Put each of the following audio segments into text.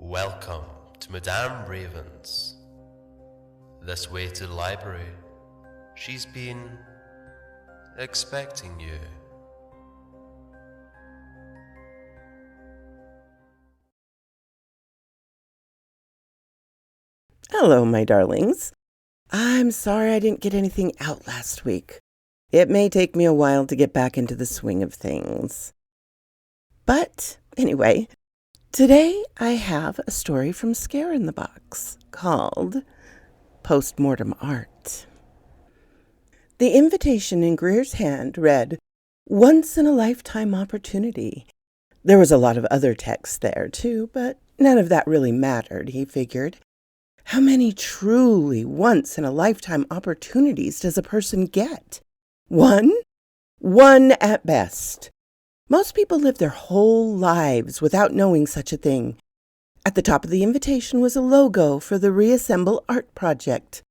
Welcome to Madame Raven's. This way to the library. She's been expecting you. Hello, my darlings. I'm sorry I didn't get anything out last week. It may take me a while to get back into the swing of things. But anyway, today I have a story from Scare in the Box called Post-Mortem Art. The invitation in Greer's hand read, "Once-in-a-lifetime opportunity." There was a lot of other text there, too, but none of that really mattered, he figured. How many truly once-in-a-lifetime opportunities does a person get? One? One at best. Most people live their whole lives without knowing such a thing. At the top of the invitation was a logo for the Reassemble Art Project,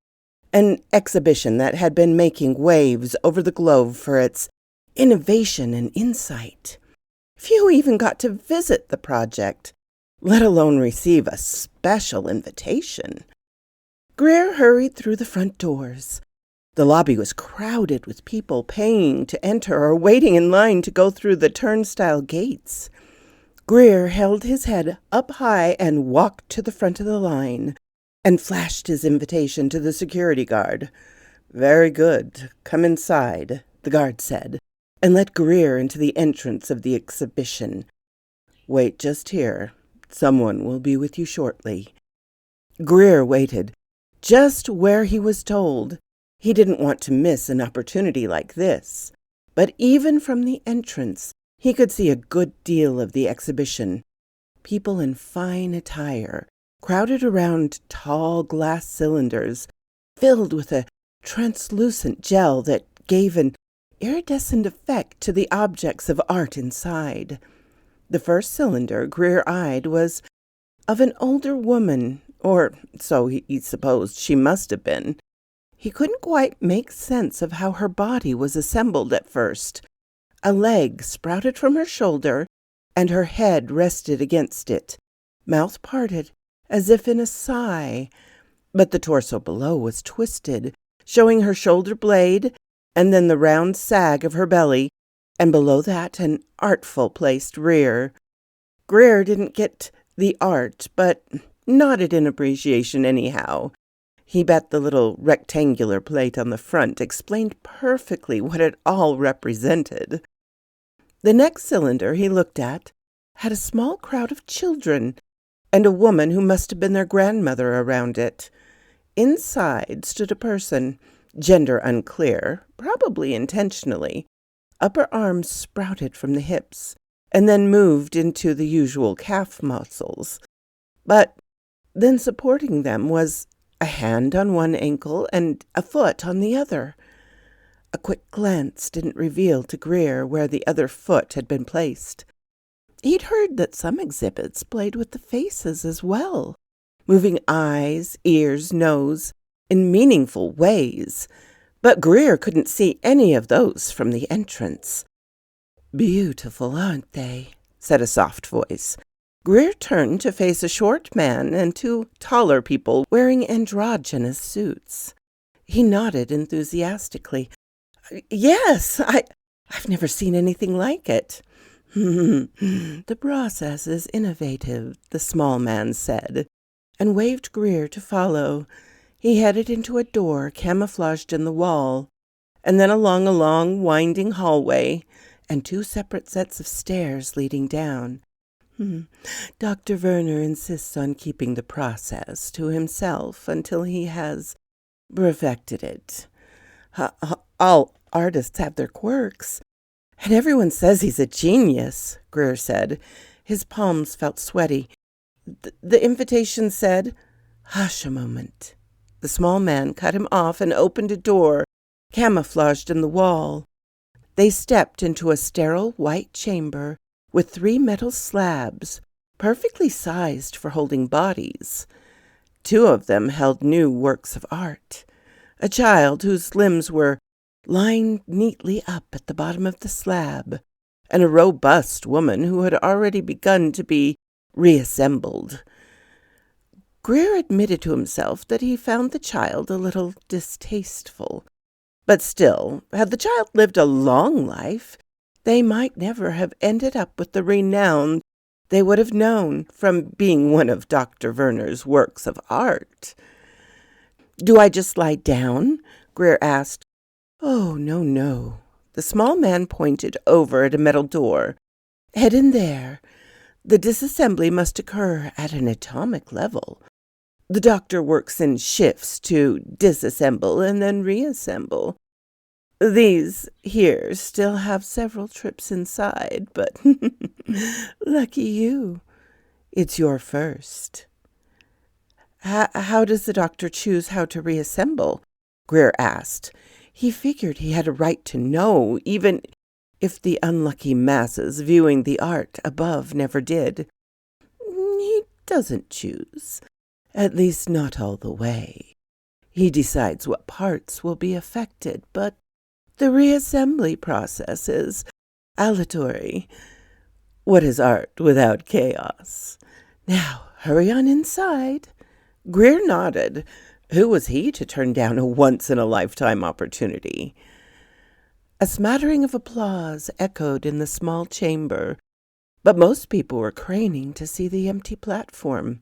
an exhibition that had been making waves over the globe for its innovation and insight. Few even got to visit the project, let alone receive a special invitation. Greer hurried through the front doors. The lobby was crowded with people paying to enter or waiting in line to go through the turnstile gates. Greer held his head up high and walked to the front of the line and flashed his invitation to the security guard. "Very good. Come inside," the guard said, and let Greer into the entrance of the exhibition. "Wait just here. Someone will be with you shortly." Greer waited, just where he was told. He didn't want to miss an opportunity like this. But even from the entrance, he could see a good deal of the exhibition. People in fine attire crowded around tall glass cylinders filled with a translucent gel that gave an iridescent effect to the objects of art inside. The first cylinder Greer eyed was of an older woman, or so he supposed she must have been. He couldn't quite make sense of how her body was assembled at first. A leg sprouted from her shoulder, and her head rested against it, mouth parted as if in a sigh. But the torso below was twisted, showing her shoulder blade, and then the round sag of her belly, and below that an artful placed rear. Greer didn't get the art, but nodded in appreciation anyhow. He bet the little rectangular plate on the front explained perfectly what it all represented. The next cylinder he looked at had a small crowd of children, and a woman who must have been their grandmother around it. Inside stood a person, gender unclear, probably intentionally. Upper arms sprouted from the hips, and then moved into the usual calf muscles. But then supporting them was a hand on one ankle and a foot on the other. A quick glance didn't reveal to Greer where the other foot had been placed. He'd heard that some exhibits played with the faces as well, moving eyes, ears, nose in meaningful ways, but Greer couldn't see any of those from the entrance. "Beautiful, aren't they?" said a soft voice. Greer turned to face a short man and two taller people wearing androgynous suits. He nodded enthusiastically. "Yes, I've never seen anything like it." "The process is innovative," the small man said, and waved Greer to follow. He headed into a door camouflaged in the wall, and then along a long, winding hallway, and two separate sets of stairs leading down. "Dr. Werner insists on keeping the process to himself until he has perfected it. All artists have their quirks, and everyone says he's a genius," Greer said. His palms felt sweaty. The invitation said, "Hush a moment." The small man cut him off and opened a door camouflaged in the wall. They stepped into a sterile white chamber with 3 metal slabs, perfectly sized for holding bodies. 2 of them held new works of art. A child whose limbs were lined neatly up at the bottom of the slab, and a robust woman who had already begun to be reassembled. Greer admitted to himself that he found the child a little distasteful. But still, had the child lived a long life, they might never have ended up with the renown they would have known from being one of Dr. Werner's works of art. "Do I just lie down?" Greer asked. "Oh, no, no." The small man pointed over at a metal door. "Head in there. The disassembly must occur at an atomic level. The doctor works in shifts to disassemble and then reassemble. These here still have several trips inside, but lucky you. It's your first." How does the doctor choose how to reassemble?" Greer asked. He figured he had a right to know, even if the unlucky masses viewing the art above never did. "He doesn't choose, at least not all the way. He decides what parts will be affected, but the reassembly process is aleatory. What is art without chaos? Now, hurry on inside." Greer nodded. Who was he to turn down a once-in-a-lifetime opportunity? A smattering of applause echoed in the small chamber, but most people were craning to see the empty platform.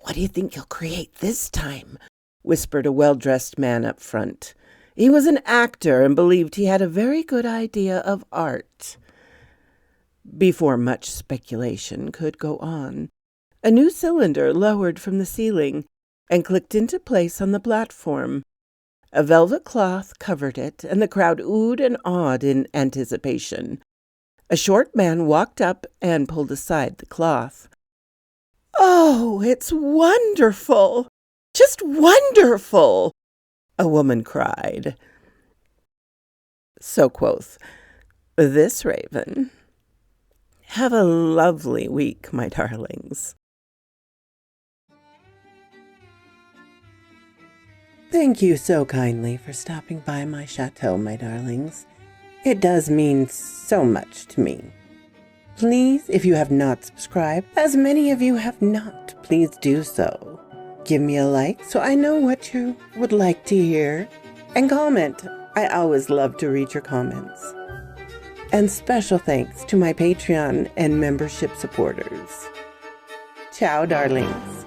"What do you think you'll create this time?" whispered a well-dressed man up front. He was an actor and believed he had a very good idea of art. Before much speculation could go on, a new cylinder lowered from the ceiling and clicked into place on the platform. A velvet cloth covered it, and the crowd oohed and awed in anticipation. A short man walked up and pulled aside the cloth. "Oh, it's wonderful! Just wonderful!" a woman cried. So quoth this raven. Have a lovely week, my darlings. Thank you so kindly for stopping by my chateau, my darlings. It does mean so much to me. Please, if you have not subscribed, as many of you have not, please do so. Give me a like so I know what you would like to hear. And comment. I always love to read your comments. And special thanks to my Patreon and membership supporters. Ciao, darlings.